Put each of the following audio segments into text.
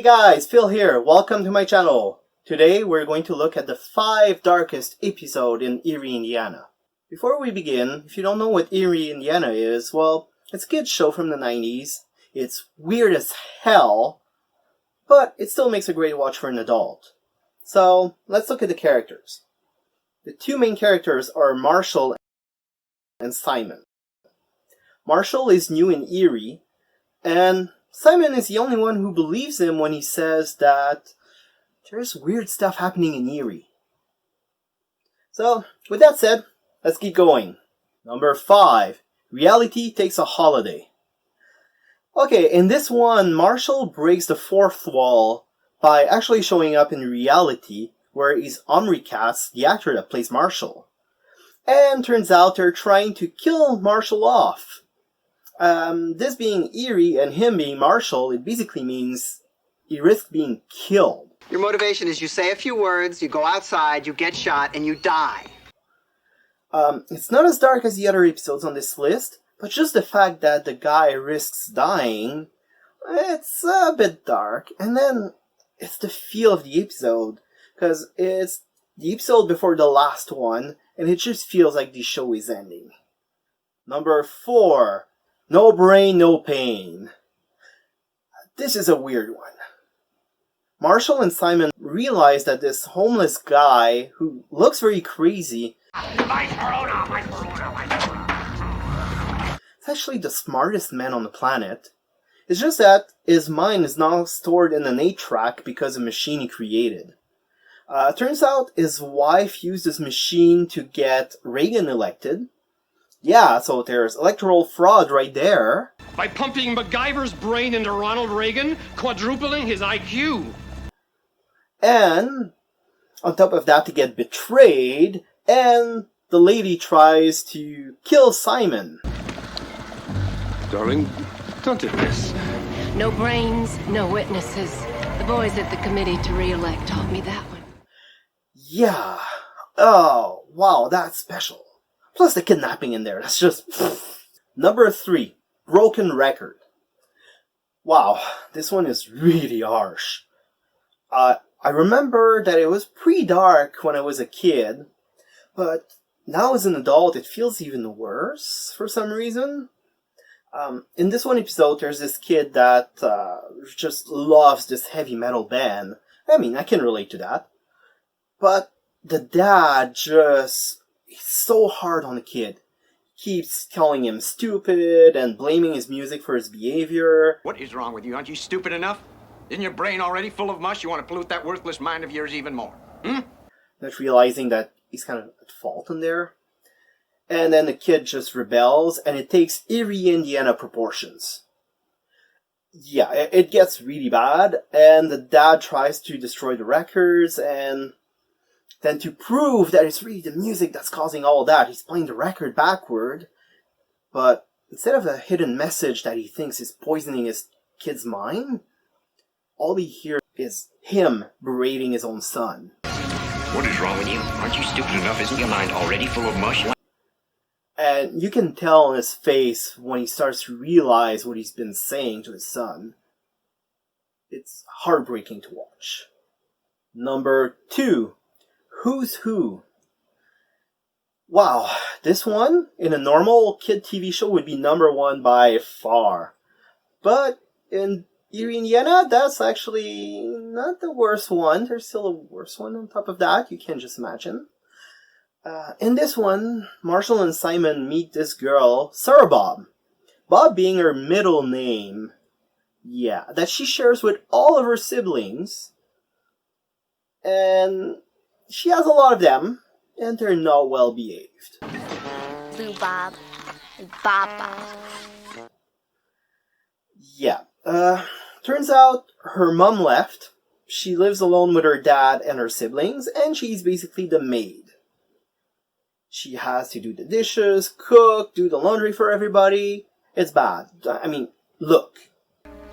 Hey guys, Phil here. Welcome to my channel. Today we're going to look at the 5 darkest episodes in Eerie, Indiana. Before we begin, if you don't know what Eerie, Indiana is, well, it's a kid's show from the 90s. It's weird as hell, but it still makes a great watch for an adult. So, let's look at the characters. The 2 main characters are Marshall and Simon. Marshall is new in Eerie, and Simon is the only one who believes him when he says that there's weird stuff happening in Eerie. So, with that said, let's keep going. Number 5. Reality takes a holiday. Okay, in this one, Marshall breaks the 4th wall by actually showing up in reality, where he's Omri Katz, the actor that plays Marshall. And turns out they're trying to kill Marshall off. This being Eerie and him being Marshall, it basically means he risks being killed. Your motivation is you say a few words, you go outside, you get shot, and you die. It's not as dark as the other episodes on this list, but just the fact that the guy risks dying, it's a bit dark. And then it's the feel of the episode, because it's the episode before the last one, and it just feels like the show is ending. Number 4. No brain, no pain. This is a weird one. Marshall and Simon realize that this homeless guy, who looks very crazy, is actually the smartest man on the planet. It's just that his mind is now stored in an 8-track because of a machine he created. Turns out his wife used this machine to get Reagan elected. Yeah, so there's electoral fraud right there. By pumping MacGyver's brain into Ronald Reagan, quadrupling his IQ. And on top of that, to get betrayed, and the lady tries to kill Simon. Darling, don't do this. No brains, no witnesses. The boys at the committee to re-elect taught me that one. Yeah. Oh, wow, that's special. Plus the kidnapping in there, that's just... Number 3. Broken record. Wow, this one is really harsh. I remember that it was pretty dark when I was a kid, but now as an adult it feels even worse for some reason. In this one episode, there's this kid that just loves this heavy metal band. I mean, I can relate to that. But the dad just... he's so hard on the kid. Keeps calling him stupid and blaming his music for his behavior. What is wrong with you? Aren't you stupid enough? Isn't your brain already full of mush? You want to pollute that worthless mind of yours even more? Not realizing that he's kind of at fault in there. And then the kid just rebels, and it takes Eerie, Indiana proportions. Yeah, it gets really bad, and the dad tries to destroy the records, and then to prove that it's really the music that's causing all that, he's playing the record backward. But instead of a hidden message that he thinks is poisoning his kid's mind, all he hears is him berating his own son. What is wrong with you? Aren't you stupid enough? Isn't your mind already full of mush? And you can tell on his face when he starts to realize what he's been saying to his son. It's heartbreaking to watch. Number 2. Who's Who? Wow, this one, in a normal kid TV show, would be number 1 by far. But in Eerie, Indiana, that's actually not the worst one. There's still a worse one on top of that, you can just imagine. In this one, Marshall and Simon meet this girl, Sarah Bob. Bob being her middle name. Yeah, that she shares with all of her siblings. And she has a lot of them, and they're not well behaved. Blue Bob and Bob Bob. Yeah, turns out her mom left. She lives alone with her dad and her siblings, and she's basically the maid. She has to do the dishes, cook, do the laundry for everybody. It's bad. I mean, look.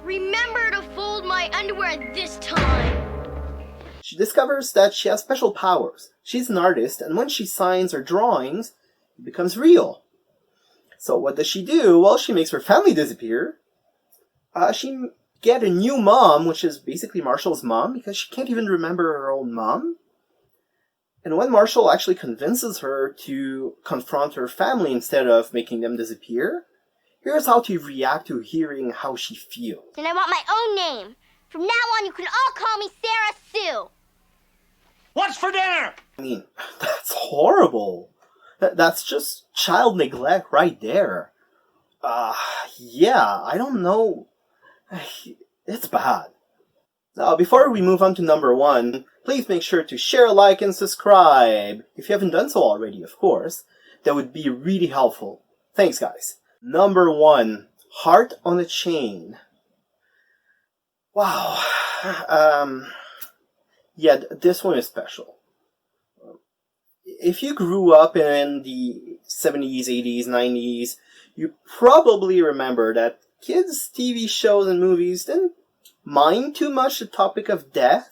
Remember to fold my underwear this time. She discovers that she has special powers. She's an artist, and when she signs her drawings, it becomes real. So what does she do? Well, she makes her family disappear. She get a new mom, which is basically Marshall's mom, because she can't even remember her own mom. And when Marshall actually convinces her to confront her family instead of making them disappear, here's how to react to hearing how she feels. And I want my own name. From now on, you can all call me Sarah Sue. What's for dinner? I mean, that's horrible. That's just child neglect right there. Yeah, I don't know. It's bad. Now, before we move on to number 1, please make sure to share, like, and subscribe. If you haven't done so already, of course. That would be really helpful. Thanks, guys. Number 1, Heart on a Chain. Wow. Yeah, this one is special. If you grew up in the 70s, 80s, 90s, you probably remember that kids' TV shows and movies didn't mind too much the topic of death,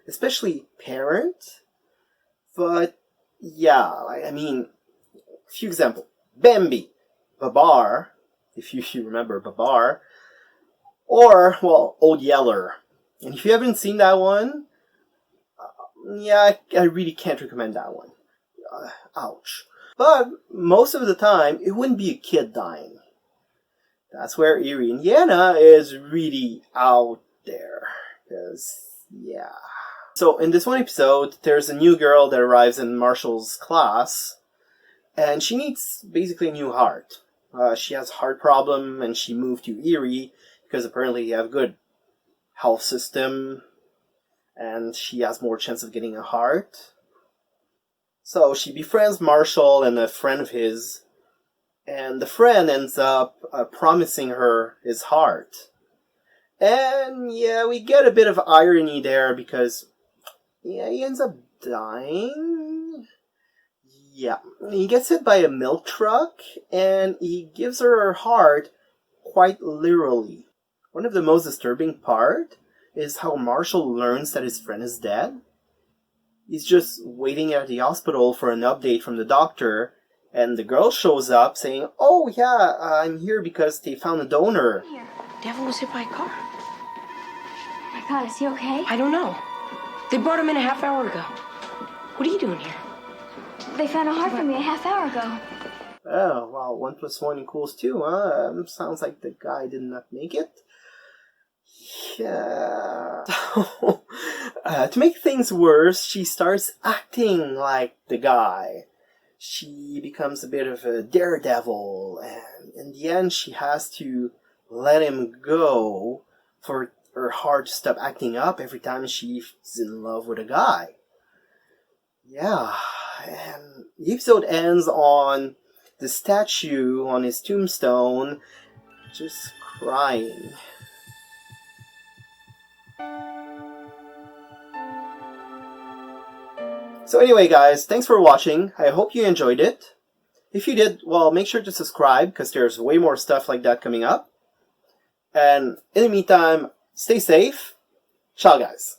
especially parent. But yeah, I mean, a few examples. Bambi, Babar, if you remember Babar, or, well, Old Yeller. And if you haven't seen that one, yeah, I really can't recommend that one. Ouch. But most of the time, it wouldn't be a kid dying. That's where Eerie, Indiana is really out there. Because, yeah. So, in this one episode, there's a new girl that arrives in Marshall's class, and she needs basically a new heart. She has a heart problem, and she moved to Eerie, because apparently you have a good health system, and she has more chance of getting a heart. So she befriends Marshall and a friend of his, and the friend ends up promising her his heart. And yeah, we get a bit of irony there because, yeah, he ends up dying. Yeah, he gets hit by a milk truck, and he gives her heart quite literally. One of the most disturbing part is how Marshall learns that his friend is dead. He's just waiting at the hospital for an update from the doctor, and the girl shows up saying, "Oh yeah, I'm here because they found a donor." Devil was hit by a car. Oh my God, is he okay? I don't know. They brought him in a half hour ago. What are you doing here? They found a heart for me a half hour ago. Oh, well, 1 + 1 = 2, huh? Sounds like the guy did not make it. Yeah. To make things worse, she starts acting like the guy. She becomes a bit of a daredevil, and in the end, she has to let him go for her heart to stop acting up every time she's in love with a guy. Yeah, and the episode ends on the statue on his tombstone just crying. So anyway, guys, thanks for watching. I hope you enjoyed it. If you did, well, make sure to subscribe because there's way more stuff like that coming up. And in the meantime, stay safe. Ciao, guys.